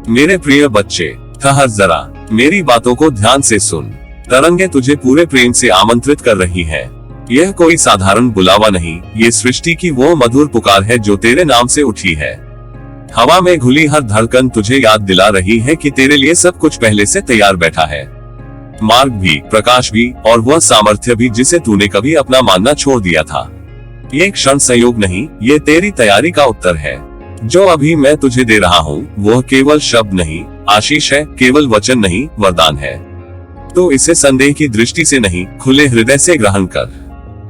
मेरे प्रिय बच्चे, ठहर जरा, मेरी बातों को ध्यान से सुन। तरंगे तुझे पूरे प्रेम से आमंत्रित कर रही है। यह कोई साधारण बुलावा नहीं, ये सृष्टि की वो मधुर पुकार है जो तेरे नाम से उठी है। हवा में घुली हर धड़कन तुझे याद दिला रही है कि तेरे लिए सब कुछ पहले से तैयार बैठा है। मार्ग भी, प्रकाश भी, और वह सामर्थ्य भी जिसे तूने कभी अपना मानना छोड़ दिया था। ये क्षण संयोग नहीं, ये तेरी तैयारी का उत्तर है। जो अभी मैं तुझे दे रहा हूँ वह केवल शब्द नहीं, आशीष है, केवल वचन नहीं, वरदान है। तो इसे संदेह की दृष्टि से नहीं, खुले हृदय से ग्रहण कर।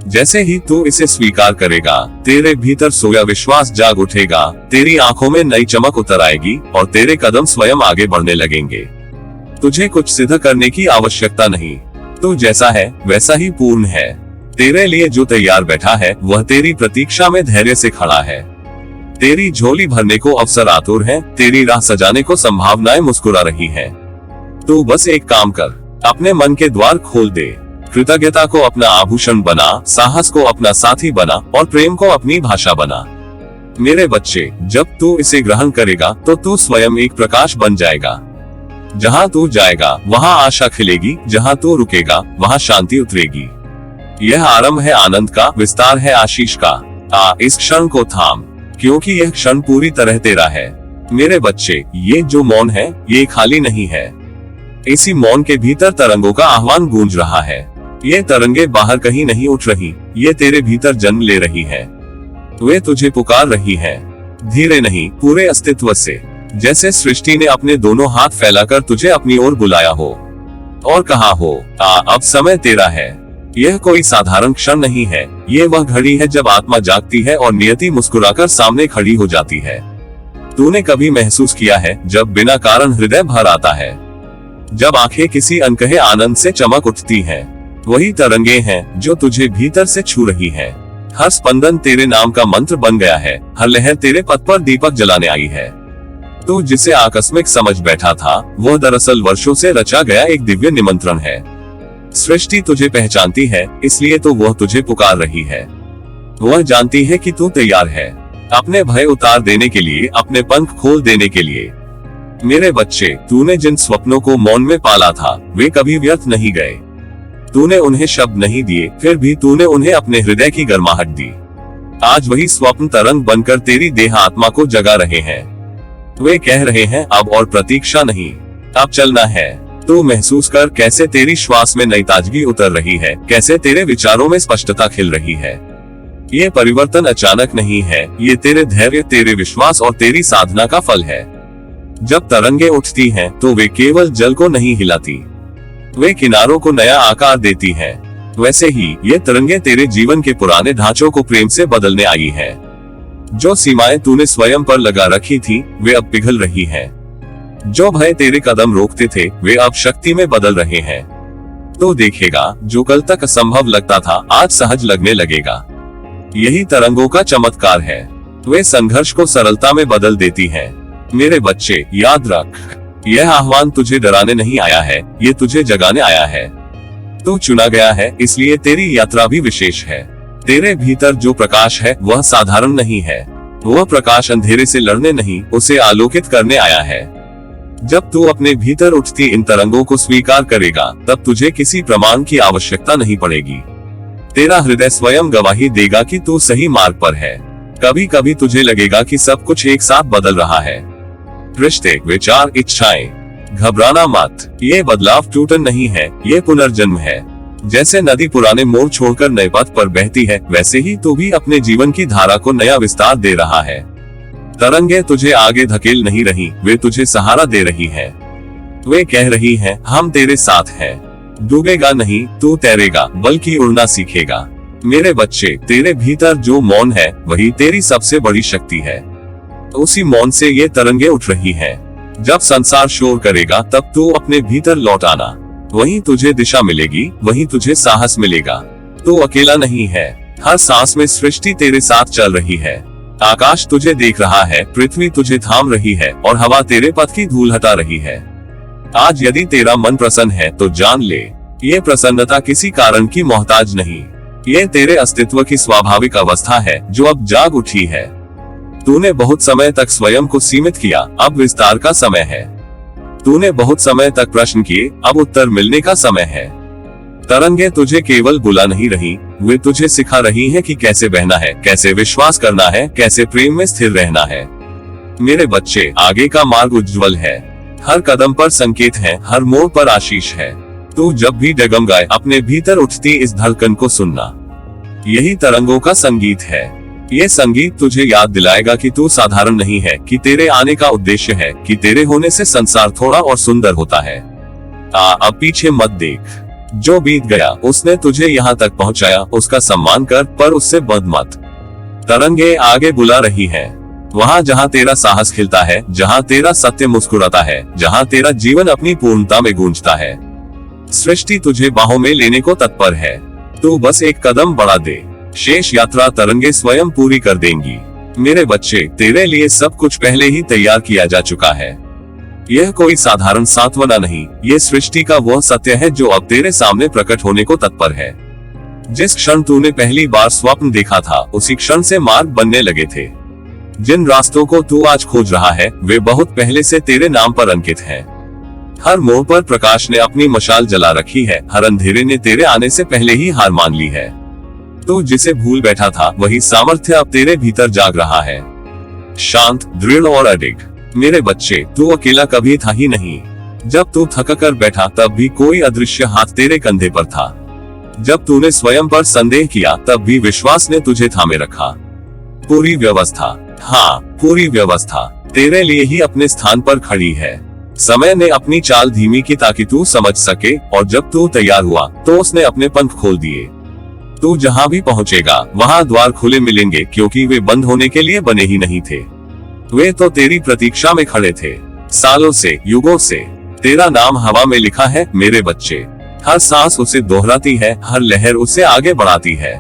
जैसे ही तू इसे स्वीकार करेगा, तेरे भीतर सोया विश्वास जाग उठेगा, तेरी आंखों में नई चमक उतर आएगी और तेरे कदम स्वयं आगे बढ़ने लगेंगे। तुझे कुछ सिद्ध करने की आवश्यकता नहीं, तू जैसा है वैसा ही पूर्ण है। तेरे लिए जो तैयार बैठा है वह तेरी प्रतीक्षा में धैर्य से खड़ा है। तेरी झोली भरने को अवसर आतुर है, तेरी राह सजाने को संभावनाएं मुस्कुरा रही है। तू बस एक काम कर, अपने मन के द्वार खोल दे। कृतज्ञता को अपना आभूषण बना, साहस को अपना साथी बना और प्रेम को अपनी भाषा बना। मेरे बच्चे, जब तू इसे ग्रहण करेगा तो तू स्वयं एक प्रकाश बन जाएगा। जहाँ तू जाएगा वहाँ आशा खिलेगी, जहाँ तू रुकेगा वहाँ शांति उतरेगी। यह आरंभ है आनंद का, विस्तार है आशीष का। इस क्षण को थाम, क्योंकि यह क्षण पूरी तरह तेरा है। मेरे बच्चे, ये जो मौन है ये खाली नहीं है। इसी मौन के भीतर तरंगों का आह्वान गूंज रहा है। ये तरंगे बाहर कहीं नहीं उठ रही, ये तेरे भीतर जन्म ले रही है। वे तुझे पुकार रही है, धीरे नहीं, पूरे अस्तित्व से। जैसे सृष्टि ने अपने दोनों हाथ फैलाकर तुझे अपनी ओर बुलाया हो और कहा हो, अब समय तेरा है। यह कोई साधारण क्षण नहीं है, ये वह घड़ी है जब आत्मा जागती है और नियति मुस्कुराकर सामने खड़ी हो जाती है। तूने कभी महसूस किया है जब बिना कारण हृदय भर आता है, जब आंखें किसी अनकहे आनंद से चमक उठती हैं? वही तरंगे हैं जो तुझे भीतर से छू रही हैं। हर स्पंदन तेरे नाम का मंत्र बन गया है, हर लहर तेरे पथ पर दीपक जलाने आई है। तू जिसे आकस्मिक समझ बैठा था वह दरअसल वर्षों से रचा गया एक दिव्य निमंत्रण है। सृष्टि तुझे पहचानती है, इसलिए तो वह तुझे पुकार रही है। वह जानती है कि तू तैयार है अपने भय उतार देने के लिए, अपने पंख खोल देने के लिए। मेरे बच्चे, तूने जिन स्वप्नों को मौन में पाला था वे कभी व्यर्थ नहीं गए। तूने उन्हें शब्द नहीं दिए, फिर भी तूने उन्हें अपने हृदय की गर्माहट दी। आज वही स्वप्न तरंग बनकर तेरी देह आत्मा को जगा रहे हैं। वे कह रहे हैं अब और प्रतीक्षा नहीं, अब चलना है। तू महसूस कर कैसे तेरी श्वास में नई ताजगी उतर रही है, कैसे तेरे विचारों में स्पष्टता खिल रही है। ये परिवर्तन अचानक नहीं है, ये तेरे धैर्य, तेरे विश्वास और तेरी साधना का फल है। जब तरंगे उठती हैं तो वे केवल जल को नहीं हिलाती, वे किनारों को नया आकार देती हैं। वैसे ही ये तरंगे तेरे जीवन के पुराने ढांचों को प्रेम से बदलने आई हैं। जो सीमाएं तूने स्वयं पर लगा रखी थी वे अब पिघल रही हैं। जो भय तेरे कदम रोकते थे वे अब शक्ति में बदल रहे हैं। तो देखेगा, जो कल तक असंभव लगता था आज सहज लगने लगेगा। यही तरंगों का चमत्कार है, वे संघर्ष को सरलता में बदल देती हैं। मेरे बच्चे, याद रख, यह आह्वान तुझे डराने नहीं आया है, ये तुझे जगाने आया है। तू चुना गया है, इसलिए तेरी यात्रा भी विशेष है। तेरे भीतर जो प्रकाश है वह साधारण नहीं है, वह प्रकाश अंधेरे से लड़ने नहीं, उसे आलोकित करने आया है। जब तू अपने भीतर उठती इन तरंगों को स्वीकार करेगा तब तुझे किसी प्रमाण की आवश्यकता नहीं पड़ेगी। तेरा हृदय स्वयं गवाही देगा कि तू सही मार्ग पर है। कभी कभी तुझे लगेगा कि सब कुछ एक साथ बदल रहा है, रिश्ते, विचार, इच्छाएं। घबराना मत, ये बदलाव टूटन नहीं है, ये पुनर्जन्म है। जैसे नदी पुराने मोड़ छोड़कर नए पथ पर बहती है, वैसे ही तू भी अपने जीवन की धारा को नया विस्तार दे रहा है। तरंगे तुझे आगे धकेल नहीं रही, वे तुझे सहारा दे रही हैं। वे कह रही हैं, हम तेरे साथ हैं। डूबेगा नहीं, तू तैरेगा, बल्कि उड़ना सीखेगा। मेरे बच्चे, तेरे भीतर जो मौन है वही तेरी सबसे बड़ी शक्ति है। उसी मौन से ये तरंगे उठ रही हैं। जब संसार शोर करेगा तब तू अपने भीतर लौट आना, वहीं तुझे दिशा मिलेगी, वहीं तुझे साहस मिलेगा। तू अकेला नहीं है, हर सांस में सृष्टि तेरे साथ चल रही है। आकाश तुझे देख रहा है, पृथ्वी तुझे थाम रही है और हवा तेरे पथ की धूल हटा रही है। आज यदि तेरा मन प्रसन्न है तो जान ले, ये प्रसन्नता किसी कारण की मोहताज नहीं, ये तेरे अस्तित्व की स्वाभाविक अवस्था है जो अब जाग उठी है। तूने बहुत समय तक स्वयं को सीमित किया, अब विस्तार का समय है। तूने बहुत समय तक प्रश्न किए, अब उत्तर मिलने का समय है। तरंगे तुझे केवल बुला नहीं रही, वे तुझे सिखा रही हैं कि कैसे बहना है, कैसे विश्वास करना है, कैसे प्रेम में स्थिर रहना है। मेरे बच्चे, आगे का मार्ग उज्जवल है। हर कदम पर संकेत है, हर मोड़ पर आशीष है। तू जब भी डगमगाए, अपने भीतर उठती इस धड़कन को सुनना। यही तरंगों का संगीत है। ये संगीत तुझे याद दिलाएगा कि तू साधारण नहीं है, कि तेरे आने का उद्देश्य है, कि तेरे होने से संसार थोड़ा और सुंदर होता है। अब पीछे मत देख। जो बीत गया उसने तुझे यहाँ तक पहुँचाया, उसका सम्मान कर, पर उससे बंध मत। तरंगे आगे बुला रही है, वहाँ जहाँ तेरा साहस खिलता है, जहाँ तेरा सत्य मुस्कुराता है, जहाँ तेरा जीवन अपनी पूर्णता में गूंजता है। सृष्टि तुझे बाहों में लेने को तत्पर है, तू बस एक कदम बढ़ा दे। शेष यात्रा तरंगे स्वयं पूरी कर देंगी। मेरे बच्चे, तेरे लिए सब कुछ पहले ही तैयार किया जा चुका है। यह कोई साधारण सांत्वना नहीं, ये सृष्टि का वह सत्य है जो अब तेरे सामने प्रकट होने को तत्पर है। जिस क्षण तूने पहली बार स्वप्न देखा था, उसी क्षण से मार्ग बनने लगे थे। जिन रास्तों को तू आज खोज रहा है, वे बहुत पहले से तेरे नाम पर अंकित हैं। हर मोड़ पर प्रकाश ने अपनी मशाल जला रखी है, हर अंधेरे ने तेरे आने से पहले ही हार मान ली है। तू जिसे भूल बैठा था, वही सामर्थ्य अब तेरे भीतर जाग रहा है, शांत, दृढ़ और अडिग। मेरे बच्चे, तू अकेला कभी था ही नहीं। जब तू थक कर बैठा, तब भी कोई अदृश्य हाथ तेरे कंधे पर था। जब तूने स्वयं पर संदेह किया, तब भी विश्वास ने तुझे थामे रखा। पूरी व्यवस्था, हाँ, पूरी व्यवस्था तेरे लिए ही अपने स्थान पर खड़ी है। समय ने अपनी चाल धीमी की ताकि तू समझ सके, और जब तू तैयार हुआ तो उसने अपने पंख खोल दिए। तू जहाँ भी पहुँचेगा, वहाँ द्वार खुले मिलेंगे, क्योंकि वे बंद होने के लिए बने ही नहीं थे। वे तो तेरी प्रतीक्षा में खड़े थे। सालों से, युगों से तेरा नाम हवा में लिखा है मेरे बच्चे। हर सांस उसे दोहराती है, हर लहर उसे आगे बढ़ाती है।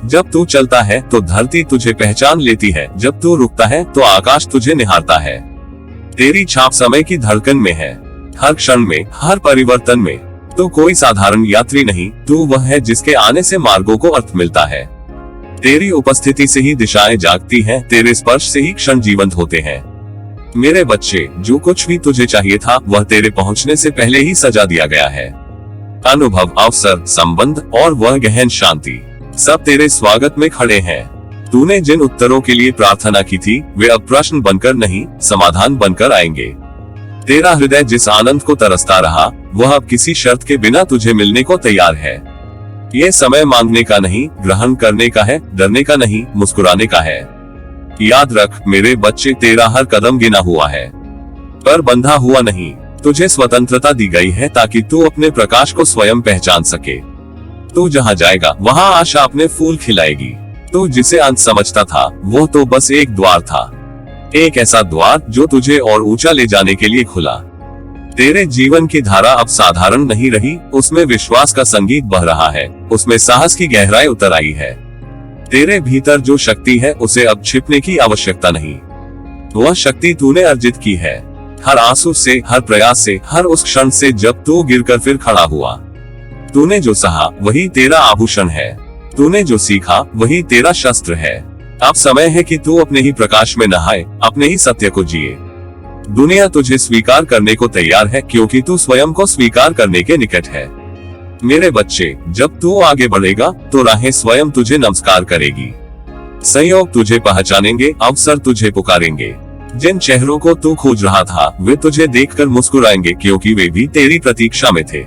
जब तू चलता है तो धरती तुझे पहचान लेती है, जब तू रुकता है तो आकाश तुझे निहारता है। तेरी छाप समय की धड़कन में है, हर क्षण में, हर परिवर्तन में। तू कोई साधारण यात्री नहीं, तू वह है जिसके आने से मार्गों को अर्थ मिलता है। तेरी उपस्थिति से ही दिशाएं जागती हैं, तेरे स्पर्श से ही क्षण जीवंत होते हैं। मेरे बच्चे, जो कुछ भी तुझे चाहिए था, वह तेरे पहुंचने से पहले ही सजा दिया गया है। अनुभव, अवसर, संबंध और वह गहन शांति, सब तेरे स्वागत में खड़े हैं। तूने जिन उत्तरों के लिए प्रार्थना की थी, वे अब प्रश्न बनकर नहीं, समाधान बनकर आएंगे। तेरा हृदय जिस आनंद को तरसता रहा, वह अब किसी शर्त के बिना तुझे मिलने को तैयार है। ये समय मांगने का नहीं, ग्रहण करने का है, डरने का नहीं, मुस्कुराने का है। याद रख मेरे बच्चे, तेरा हर कदम गिना हुआ है, पर बंधा हुआ नहीं। तुझे स्वतंत्रता दी गई है ताकि तू अपने प्रकाश को स्वयं पहचान सके। तू जहाँ जाएगा, वहाँ आशा अपने फूल खिलाएगी। तू जिसे अंत समझता था, वो तो बस एक द्वार था, एक ऐसा द्वार जो तुझे और ऊंचा ले जाने के लिए खुला। तेरे जीवन की धारा अब साधारण नहीं रही, उसमें विश्वास का संगीत बह रहा है, उसमें साहस की गहराई उतर आई है। तेरे भीतर जो शक्ति है, उसे अब छिपने की आवश्यकता नहीं। वह शक्ति तूने अर्जित की है, हर आंसू से, हर प्रयास से, हर उस क्षण से जब तू गिरकर फिर खड़ा हुआ। तूने जो सहा, वही तेरा आभूषण है। तूने जो सीखा, वही तेरा शस्त्र है। अब समय है कि तू अपने ही प्रकाश में नहाए, अपने ही सत्य को जिए। दुनिया तुझे स्वीकार करने को तैयार है, क्योंकि तू स्वयं को स्वीकार करने के निकट है। मेरे बच्चे, जब तू आगे बढ़ेगा तो राहें स्वयं तुझे नमस्कार करेगी, संयोग तुझे पहचानेंगे, अवसर तुझे पुकारेंगे। जिन चेहरों को तू खोज रहा था, वे तुझे देखकर मुस्कुराएंगे, क्योंकि वे भी तेरी प्रतीक्षा में थे।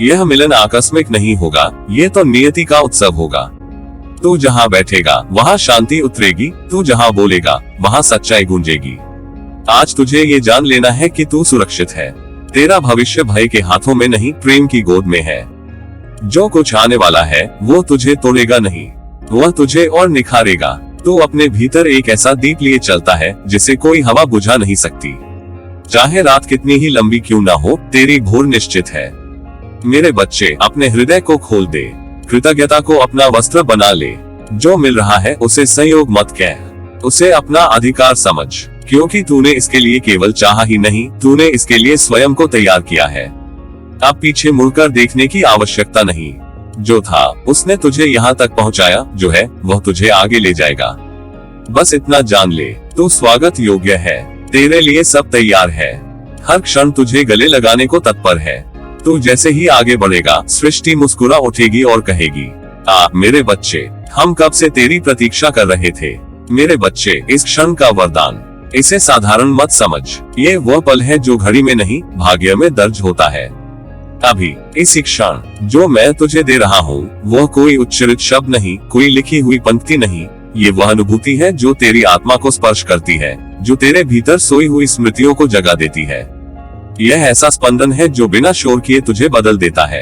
यह मिलन आकस्मिक नहीं होगा, ये तो नियति का उत्सव होगा। तू जहाँ बैठेगा, वहाँ शांति उतरेगी, तू जहाँ बोलेगा, वहाँ सच्चाई गूंजेगी। आज तुझे ये जान लेना है कि तू सुरक्षित है। तेरा भविष्य भय के हाथों में नहीं, प्रेम की गोद में है। जो कुछ आने वाला है, वो तुझे तोड़ेगा नहीं, वह तुझे और निखारेगा। तू अपने भीतर एक ऐसा दीप लिए चलता है, जिसे कोई हवा बुझा नहीं सकती। चाहे रात कितनी ही लंबी क्यों ना हो, तेरी भोर निश्चित है। मेरे बच्चे, अपने हृदय को खोल दे, कृतज्ञता को अपना वस्त्र बना ले। जो मिल रहा है, उसे संयोग मत कह, उसे अपना अधिकार समझ, क्योंकि तूने इसके लिए केवल चाहा ही नहीं, तूने इसके लिए स्वयं को तैयार किया है। अब पीछे मुड़कर देखने की आवश्यकता नहीं। जो था, उसने तुझे यहाँ तक पहुँचाया, जो है, वह तुझे आगे ले जाएगा। बस इतना जान ले, तू स्वागत योग्य है, तेरे लिए सब तैयार है, हर क्षण तुझे गले लगाने को तत्पर है। तू जैसे ही आगे बढ़ेगा, सृष्टि मुस्कुरा उठेगी और कहेगी, मेरे बच्चे, हम कब से तेरी प्रतीक्षा कर रहे थे। मेरे बच्चे, इस क्षण का वरदान, इसे साधारण मत समझ, ये वह पल है जो घड़ी में नहीं, भाग्य में दर्ज होता है। अभी इस क्षण जो मैं तुझे दे रहा हूँ, वह कोई उच्चारित शब्द नहीं, कोई लिखी हुई पंक्ति नहीं, ये वह अनुभूति है जो तेरी आत्मा को स्पर्श करती है, जो तेरे भीतर सोई हुई स्मृतियों को जगा देती है। यह ऐसा स्पंदन है जो बिना शोर किए तुझे बदल देता है।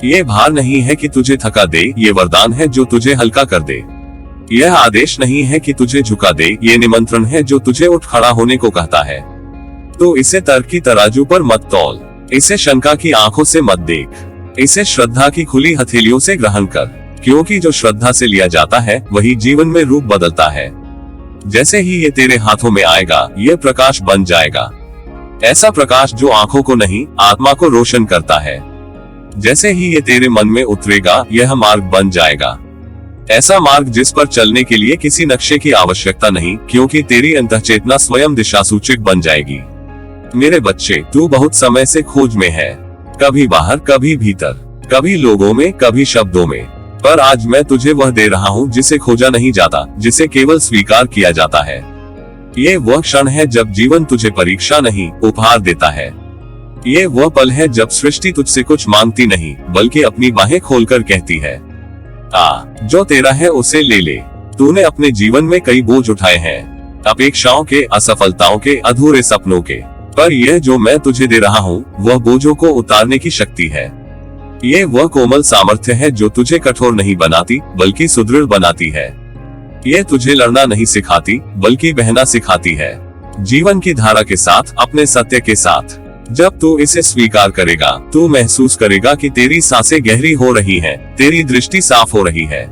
ये भार नहीं है कि तुझे थका दे, ये वरदान है जो तुझे हल्का कर दे। यह आदेश नहीं है कि तुझे झुका दे, ये निमंत्रण है जो तुझे उठ खड़ा होने को कहता है। तो इसे तर्क की तराजू पर मत तौल, इसे शंका की आंखों से मत देख, इसे श्रद्धा की खुली हथेलियों से ग्रहण कर, क्योंकि जो श्रद्धा से लिया जाता है वही जीवन में रूप बदलता है। जैसे ही ये तेरे हाथों में आएगा, यह प्रकाश बन जाएगा, ऐसा प्रकाश जो आंखों को नहीं, आत्मा को रोशन करता है। जैसे ही ये तेरे मन में उतरेगा, यह मार्ग बन जाएगा, ऐसा मार्ग जिस पर चलने के लिए किसी नक्शे की आवश्यकता नहीं, क्योंकि तेरी अंतःचेतना स्वयं दिशा सूचक बन जाएगी। मेरे बच्चे, तू बहुत समय से खोज में है, कभी बाहर, कभी भीतर, कभी लोगों में, कभी शब्दों में, पर आज मैं तुझे वह दे रहा हूँ जिसे खोजा नहीं जाता, जिसे केवल स्वीकार किया जाता है। ये वह क्षण है जब जीवन तुझे परीक्षा नहीं, उपहार देता है। ये वह पल है जब सृष्टि तुझसे कुछ मांगती नहीं, बल्कि अपनी बाहें खोलकर कहती है, जो तेरा है उसे ले ले। तूने अपने जीवन में कई बोझ उठाए हैं, अपेक्षाओं के, असफलताओं के, अधूरे सपनों के, पर यह जो मैं तुझे दे रहा हूँ, वह बोझों को उतारने की शक्ति है। ये वह कोमल सामर्थ्य है जो तुझे कठोर नहीं बनाती, बल्कि सुदृढ़ बनाती है। ये तुझे लड़ना नहीं सिखाती, बल्कि बहना सिखाती है, जीवन की धारा के साथ, अपने सत्य के साथ। जब तू इसे स्वीकार करेगा, तू महसूस करेगा कि तेरी सांसें गहरी हो रही हैं, तेरी दृष्टि साफ हो रही है।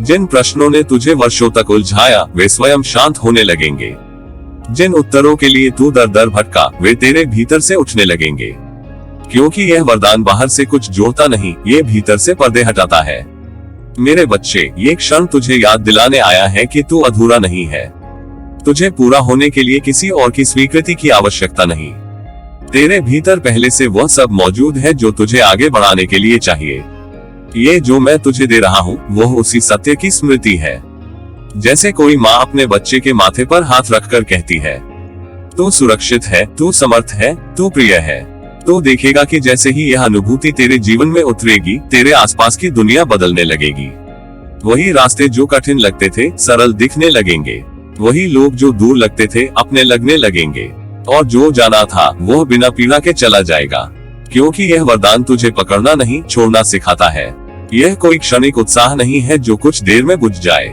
जिन प्रश्नों ने तुझे वर्षों तक उलझाया, वे स्वयं शांत होने लगेंगे। जिन उत्तरों के लिए तू दर दर भटका, वे तेरे भीतर से उठने लगेंगे, क्योंकि यह वरदान बाहर से कुछ जोड़ता नहीं, ये भीतर से पर्दे हटाता है। मेरे बच्चे, ये क्षण तुझे याद दिलाने आया है कि तू अधूरा नहीं है। तुझे पूरा होने के लिए किसी और की स्वीकृति की आवश्यकता नहीं। तेरे भीतर पहले से वह सब मौजूद है जो तुझे आगे बढ़ाने के लिए चाहिए। ये जो मैं तुझे दे रहा हूँ, वह उसी सत्य की स्मृति है। जैसे कोई माँ अपने बच्चे के माथे पर हाथ रखकर कहती है, तू सुरक्षित है, तू समर्थ है, तू प्रिय है। तो देखेगा कि जैसे ही यह अनुभूति तेरे जीवन में उतरेगी, तेरे आसपास की दुनिया बदलने लगेगी। वही रास्ते जो कठिन लगते थे, सरल दिखने लगेंगे। वही लोग जो दूर लगते थे, अपने लगने लगेंगे। और जो जाना था, वह बिना पीड़ा के चला जाएगा, क्योंकि यह वरदान तुझे पकड़ना नहीं, छोड़ना सिखाता है। यह कोई क्षणिक उत्साह नहीं है जो कुछ देर में बुझ जाए।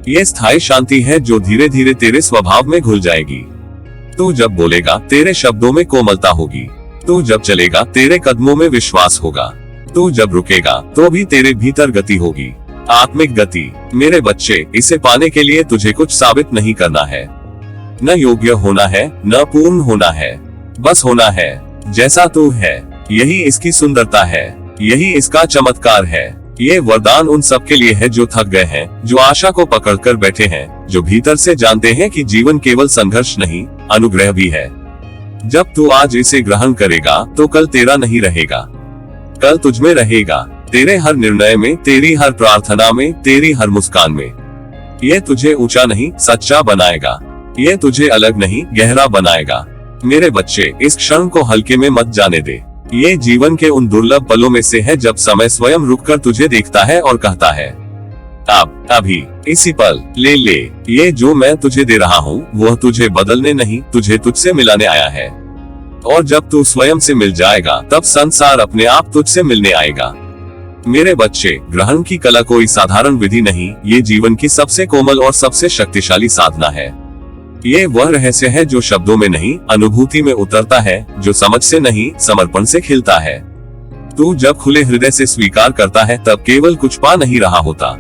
यह स्थायी शांति है जो धीरे धीरे तेरे स्वभाव में घुल जाएगी। तू जब बोलेगा, तेरे शब्दों में कोमलता होगी। तू जब चलेगा, तेरे कदमों में विश्वास होगा। तू जब रुकेगा, तो भी तेरे भीतर गति होगी, आत्मिक गति। मेरे बच्चे, इसे पाने के लिए तुझे कुछ साबित नहीं करना है, न योग्य होना है, न पूर्ण होना है, बस होना है जैसा तू है। यही इसकी सुंदरता है, यही इसका चमत्कार है। ये वरदान उन सब के लिए है जो थक गए हैं, जो आशा को पकड़कर बैठे हैं, जो भीतर से जानते हैं कि जीवन केवल संघर्ष नहीं, अनुग्रह भी है। जब तू आज इसे ग्रहण करेगा, तो कल तेरा नहीं रहेगा, कल तुझमें रहेगा। तेरे हर निर्णय में, तेरी हर प्रार्थना में, तेरी हर मुस्कान में। ये तुझे ऊंचा नहीं, सच्चा बनाएगा। ये तुझे अलग नहीं, गहरा बनाएगा। मेरे बच्चे, इस क्षण को हल्के में मत जाने दे। ये जीवन के उन दुर्लभ पलों में से है जब समय स्वयं रुककर तुझे देखता है और कहता है, अब, अभी, इसी पल, ले ले। ये जो मैं तुझे दे रहा हूँ, वह तुझे बदलने नहीं, तुझे तुझसे मिलाने आया है। और जब तू स्वयं से मिल जाएगा, तब संसार अपने आप तुझसे मिलने आएगा। मेरे बच्चे, ग्रहण की कला कोई साधारण विधि नहीं, ये जीवन की सबसे कोमल और सबसे शक्तिशाली साधना है। ये वह रहस्य है जो शब्दों में नहीं, अनुभूति में उतरता है, जो समझ से नहीं, समर्पण से खिलता है। तू जब खुले हृदय से स्वीकार करता है, तब केवल कुछ पा नहीं रहा होता,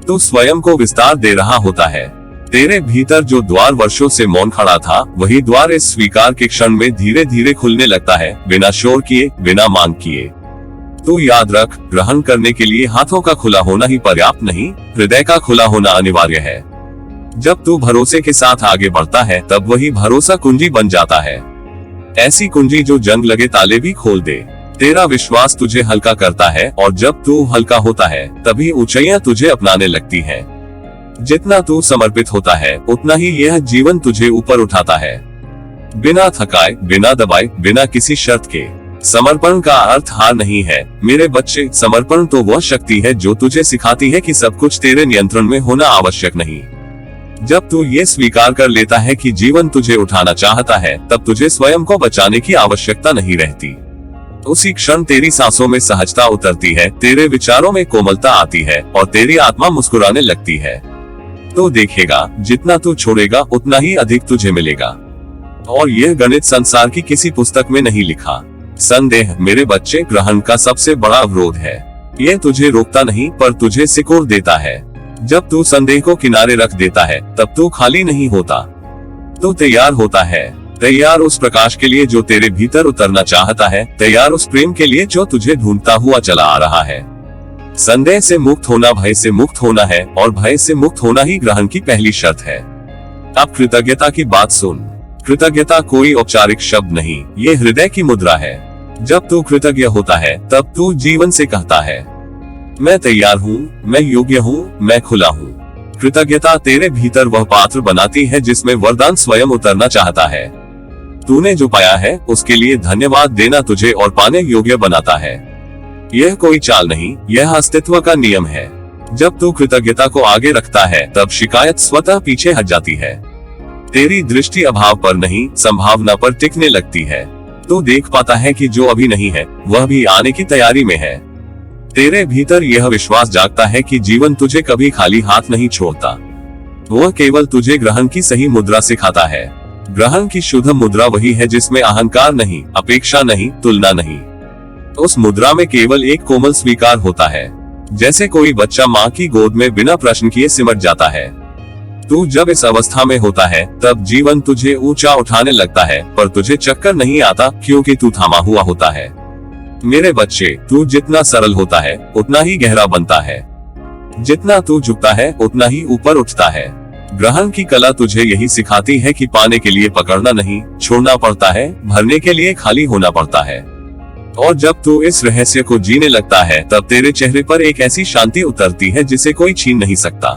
तू स्वयं को विस्तार दे रहा होता है। तेरे भीतर जो द्वार वर्षों से मौन खड़ा था, वही द्वार इस स्वीकार के क्षण में धीरे धीरे खुलने लगता है, बिना शोर किए, बिना मांग किए। तू याद रख, ग्रहण करने के लिए हाथों का खुला होना ही पर्याप्त नहीं, हृदय का खुला होना अनिवार्य है। जब तू भरोसे के साथ आगे बढ़ता है तब वही भरोसा कुंजी बन जाता है, ऐसी कुंजी जो जंग लगे ताले भी खोल दे। तेरा विश्वास तुझे हल्का करता है और जब तू हल्का होता है तभी ऊंचाइयां तुझे अपनाने लगती हैं। जितना तू समर्पित होता है उतना ही यह जीवन तुझे ऊपर उठाता है, बिना थकाए, बिना दबाए, बिना किसी शर्त के। समर्पण का अर्थ हार नहीं है मेरे बच्चे। समर्पण तो वह शक्ति है जो तुझे सिखाती है कि सब कुछ तेरे नियंत्रण में होना आवश्यक नहीं। जब तू ये स्वीकार कर लेता है कि जीवन तुझे उठाना चाहता है तब तुझे स्वयं को बचाने की आवश्यकता नहीं रहती। उसी क्षण तेरी सांसों में सहजता उतरती है, तेरे विचारों में कोमलता आती है और तेरी आत्मा मुस्कुराने लगती है। तो देखेगा जितना तू छोड़ेगा उतना ही अधिक तुझे मिलेगा। और यह गणित संसार की किसी पुस्तक में नहीं लिखा। संदेह मेरे बच्चे ग्रहण का सबसे बड़ा अवरोध है। यह तुझे रोकता नहीं पर तुझे सिकोड़ देता है। जब तू संदेह को किनारे रख देता है तब तू खाली नहीं होता, तू तैयार होता है। तैयार उस प्रकाश के लिए जो तेरे भीतर उतरना चाहता है, तैयार उस प्रेम के लिए जो तुझे ढूंढता हुआ चला आ रहा है। संदेह से मुक्त होना भय से मुक्त होना है और भय से मुक्त होना ही ग्रहण की पहली शर्त है। अब कृतज्ञता की बात सुन। कृतज्ञता कोई औपचारिक शब्द नहीं, ये हृदय की मुद्रा है। जब तू कृतज्ञ होता है तब तू जीवन से कहता है, मैं तैयार हूँ, मैं योग्य हूँ, मैं खुला हूँ। कृतज्ञता तेरे भीतर वह पात्र बनाती है जिसमें वरदान स्वयं उतरना चाहता है। तूने जो पाया है उसके लिए धन्यवाद देना तुझे और पाने योग्य बनाता है। यह कोई चाल नहीं, यह अस्तित्व का नियम है। जब तू कृतज्ञता को आगे रखता है तब शिकायत स्वतः पीछे हट जाती है। तेरी दृष्टि अभाव पर नहीं, संभावना पर टिकने लगती है। तू देख पाता है कि जो अभी नहीं है वह भी आने की तैयारी में है। तेरे भीतर यह विश्वास जागता है कि जीवन तुझे कभी खाली हाथ नहीं छोड़ता, वह केवल तुझे ग्रहण की सही मुद्रा सिखाता है। ग्रहण की शुद्ध मुद्रा वही है जिसमें अहंकार नहीं, अपेक्षा नहीं, तुलना नहीं। उस मुद्रा में केवल एक कोमल स्वीकार होता है, जैसे कोई बच्चा माँ की गोद में बिना प्रश्न किए सिमट जाता है। तू जब इस अवस्था में होता है तब जीवन तुझे ऊंचा उठाने लगता है, पर तुझे चक्कर नहीं आता क्योंकि तू थामा हुआ होता है। मेरे बच्चे, तू जितना सरल होता है उतना ही गहरा बनता है। जितना तू झुकता है उतना ही ऊपर उठता है। ग्रहण की कला तुझे यही सिखाती है कि पाने के लिए पकड़ना नहीं, छोड़ना पड़ता है, भरने के लिए खाली होना पड़ता है। और जब तू इस रहस्य को जीने लगता है तब तेरे चेहरे पर एक ऐसी शांति उतरती है जिसे कोई छीन नहीं सकता।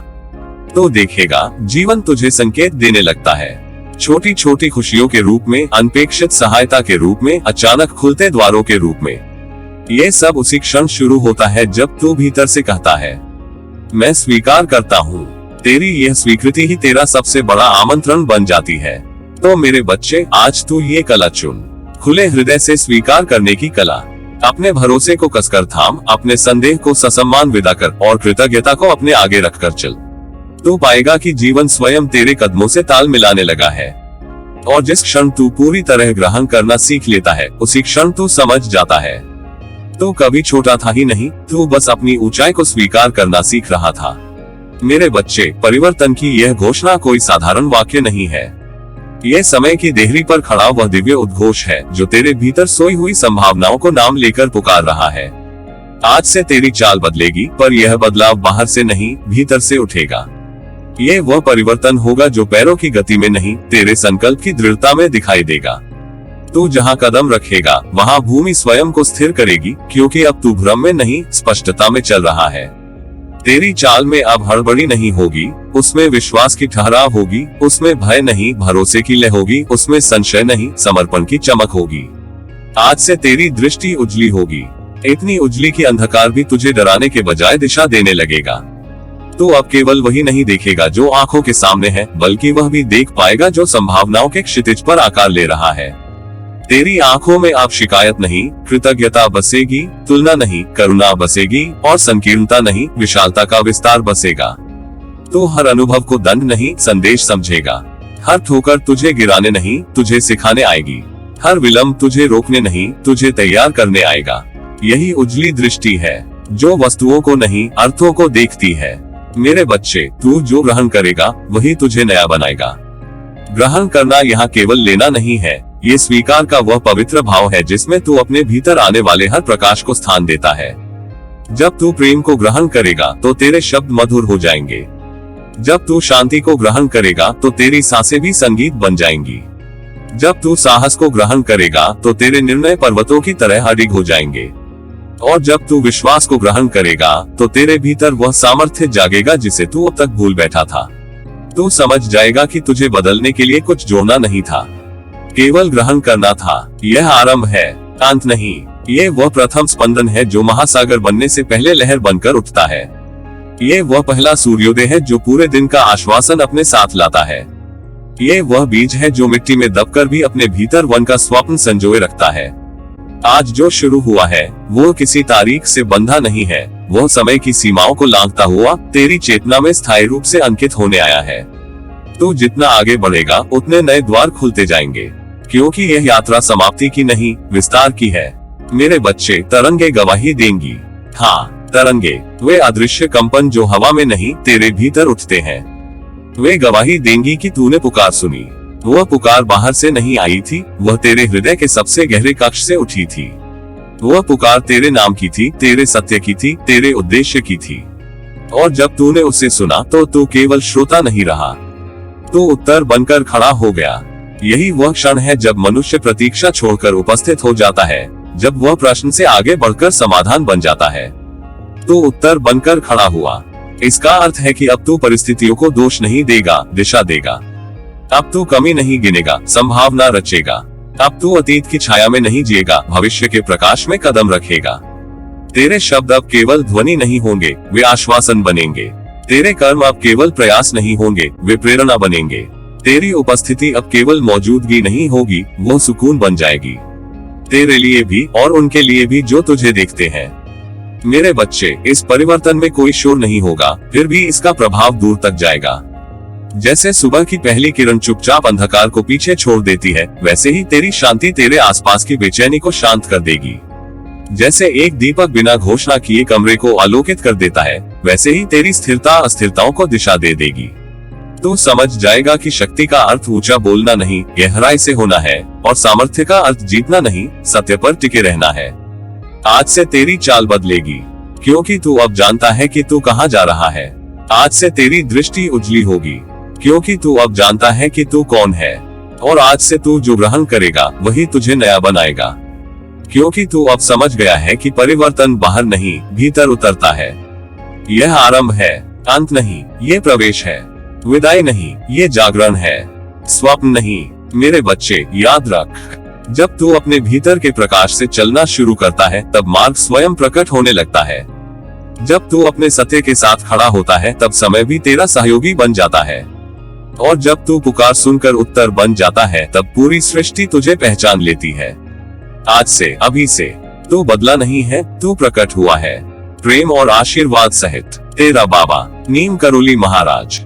तो देखेगा जीवन तुझे संकेत देने लगता है, छोटी छोटी खुशियों के रूप में, अनपेक्षित सहायता के रूप में, अचानक खुलते द्वारों के रूप में। ये सब उसी क्षण शुरू होता है जब तू भीतर से कहता है, मैं स्वीकार करता हूँ। तेरी यह स्वीकृति ही तेरा सबसे बड़ा आमंत्रण बन जाती है। तो मेरे बच्चे, आज तू ये कला चुन, खुले हृदय से स्वीकार करने की कला। अपने भरोसे को कसकर थाम, अपने संदेह को ससम्मान विदा कर और कृतज्ञता को अपने आगे रखकर चल। तू पाएगा कि जीवन स्वयं तेरे कदमों से ताल मिलाने लगा है। और जिस क्षण तू पूरी तरह ग्रहण करना सीख लेता है उसी क्षण तू समझ जाता है, तू कभी छोटा था ही नहीं, तू बस अपनी ऊंचाई को स्वीकार करना सीख रहा था। मेरे बच्चे, परिवर्तन की यह घोषणा कोई साधारण वाक्य नहीं है। यह समय की देहरी पर खड़ा वह दिव्य उद्घोष है जो तेरे भीतर सोई हुई संभावनाओं को नाम लेकर पुकार रहा है। आज से तेरी चाल बदलेगी, पर यह बदलाव बाहर से नहीं, भीतर से उठेगा। ये वह परिवर्तन होगा जो पैरों की गति में नहीं, तेरे संकल्प की दृढ़ता में दिखाई देगा। तू जहाँ कदम रखेगा वहाँ भूमि स्वयं को स्थिर करेगी, क्योंकि अब तू भ्रम में नहीं, स्पष्टता में चल रहा है। तेरी चाल में अब हड़बड़ी नहीं होगी, उसमें विश्वास की ठहराव होगी, उसमें भय नहीं, भरोसे की लय होगी, उसमें संशय नहीं, समर्पण की चमक होगी। आज से तेरी दृष्टि उजली होगी, इतनी उजली कि अंधकार भी तुझे डराने के बजाय दिशा देने लगेगा। तू अब केवल वही नहीं देखेगा जो आंखों के सामने है, बल्कि वह भी देख पाएगा जो संभावनाओं के क्षितिज पर आकार ले रहा है। तेरी आंखों में अब शिकायत नहीं, कृतज्ञता बसेगी, तुलना नहीं, करुणा बसेगी और संकीर्णता नहीं, विशालता का विस्तार बसेगा। तू हर अनुभव को दंड नहीं, संदेश समझेगा। हर ठोकर तुझे गिराने नहीं, तुझे सिखाने आएगी। हर विलंब तुझे रोकने नहीं, तुझे तैयार करने आएगा। यही उजली दृष्टि है जो वस्तुओं को नहीं, अर्थों को देखती है। मेरे बच्चे, तू जो ग्रहण करेगा वही तुझे नया बनाएगा। ग्रहण करना यहाँ केवल लेना नहीं है, ये स्वीकार का वह पवित्र भाव है जिसमें तू अपने भीतर आने वाले हर प्रकाश को स्थान देता है। जब तू प्रेम को ग्रहण करेगा तो तेरे शब्द मधुर हो जाएंगे, जब तू शांति को ग्रहण करेगा तो तेरी सांसें भी संगीत बन जाएंगी। जब तू साहस को ग्रहण करेगा तो तेरे निर्णय पर्वतों की तरह अडिग हो जाएंगे। और जब तू विश्वास को ग्रहण करेगा तो तेरे भीतर वह सामर्थ्य जागेगा जिसे तू अब तक भूल बैठा था। तू समझ जाएगा कि तुझे बदलने के लिए कुछ जोड़ना नहीं था, केवल ग्रहण करना था। यह आरंभ है, अंत नहीं। ये वह प्रथम स्पंदन है जो महासागर बनने से पहले लहर बनकर उठता है। ये वह पहला सूर्योदय है जो पूरे दिन का आश्वासन अपने साथ लाता है। ये वह बीज है जो मिट्टी में दबकर भी अपने भीतर वन का स्वप्न संजोए रखता है। आज जो शुरू हुआ है वो किसी तारीख से बंधा नहीं है, वो समय की सीमाओं को लांघता हुआ तेरी चेतना में स्थायी रूप से अंकित होने आया है। तू जितना आगे बढ़ेगा उतने नए द्वार खुलते जाएंगे, क्योंकि यह यात्रा समाप्ति की नहीं, विस्तार की है। मेरे बच्चे, तरंगे गवाही देंगी। हाँ, तरंगे, वे अदृश्य कंपन जो हवा में नहीं तेरे भीतर उठते हैं। वे गवाही देंगी कि तूने पुकार सुनी। वह पुकार बाहर से नहीं आई थी, वह तेरे हृदय के सबसे गहरे कक्ष से उठी थी। वह पुकार तेरे नाम की थी, तेरे सत्य की थी, तेरे उद्देश्य की थी। और जब तूने उसे सुना तो तू केवल श्रोता नहीं रहा, तू उत्तर बनकर खड़ा हो गया। यही वह क्षण है जब मनुष्य प्रतीक्षा छोड़कर उपस्थित हो जाता है, जब वह प्रश्न से आगे बढ़कर समाधान बन जाता है। तू उत्तर बनकर खड़ा हुआ। इसका अर्थ है कि अब तू परिस्थितियों को दोष नहीं देगा, दिशा देगा। अब तू कमी नहीं गिनेगा, संभावना रचेगा। अब तू अतीत की छाया में नहीं जिएगा, भविष्य के प्रकाश में कदम रखेगा। तेरे शब्द अब केवल ध्वनि नहीं होंगे, वे आश्वासन बनेंगे। तेरे कर्म अब केवल प्रयास नहीं होंगे, वे प्रेरणा बनेंगे। तेरी उपस्थिति अब केवल मौजूदगी नहीं होगी, वो सुकून बन जाएगी। तेरे लिए भी और उनके लिए भी जो तुझे देखते हैं। मेरे बच्चे, इस परिवर्तन में कोई शोर नहीं होगा, फिर भी इसका प्रभाव दूर तक जाएगा। जैसे सुबह की पहली किरण चुपचाप अंधकार को पीछे छोड़ देती है, वैसे ही तेरी शांति तेरे आसपास की बेचैनी को शांत कर देगी। जैसे एक दीपक बिना घोषणा किए कमरे को आलोकित कर देता है, वैसे ही तेरी स्थिरता अस्थिरताओं को दिशा दे देगी। तू समझ जाएगा कि शक्ति का अर्थ ऊंचा बोलना नहीं, गहराई से होना है, और सामर्थ्य का अर्थ जीतना नहीं, सत्य पर टिके रहना है। आज से तेरी चाल बदलेगी, क्योंकि तू अब जानता है कि तू कहाँ जा रहा है। आज से तेरी दृष्टि उजली होगी, क्योंकि तू अब जानता है कि तू कौन है। और आज से तू जो ग्रहण करेगा वही तुझे नया बनाएगा, क्योंकि तू अब समझ गया है कि परिवर्तन बाहर नहीं, भीतर उतरता है। यह आरंभ है, अंत नहीं। ये प्रवेश है, विदाई नहीं। ये जागरण है, स्वप्न नहीं। मेरे बच्चे, याद रख, जब तू अपने भीतर के प्रकाश से चलना शुरू करता है तब मार्ग स्वयं प्रकट होने लगता है। जब तू अपने सत्य के साथ खड़ा होता है तब समय भी तेरा सहयोगी बन जाता है। और जब तू पुकार सुनकर उत्तर बन जाता है तब पूरी सृष्टि तुझे पहचान लेती है। आज से, अभी से, तू बदला नहीं है, तू प्रकट हुआ है। प्रेम और आशीर्वाद सहित, तेरा बाबा, नीम करोली महाराज।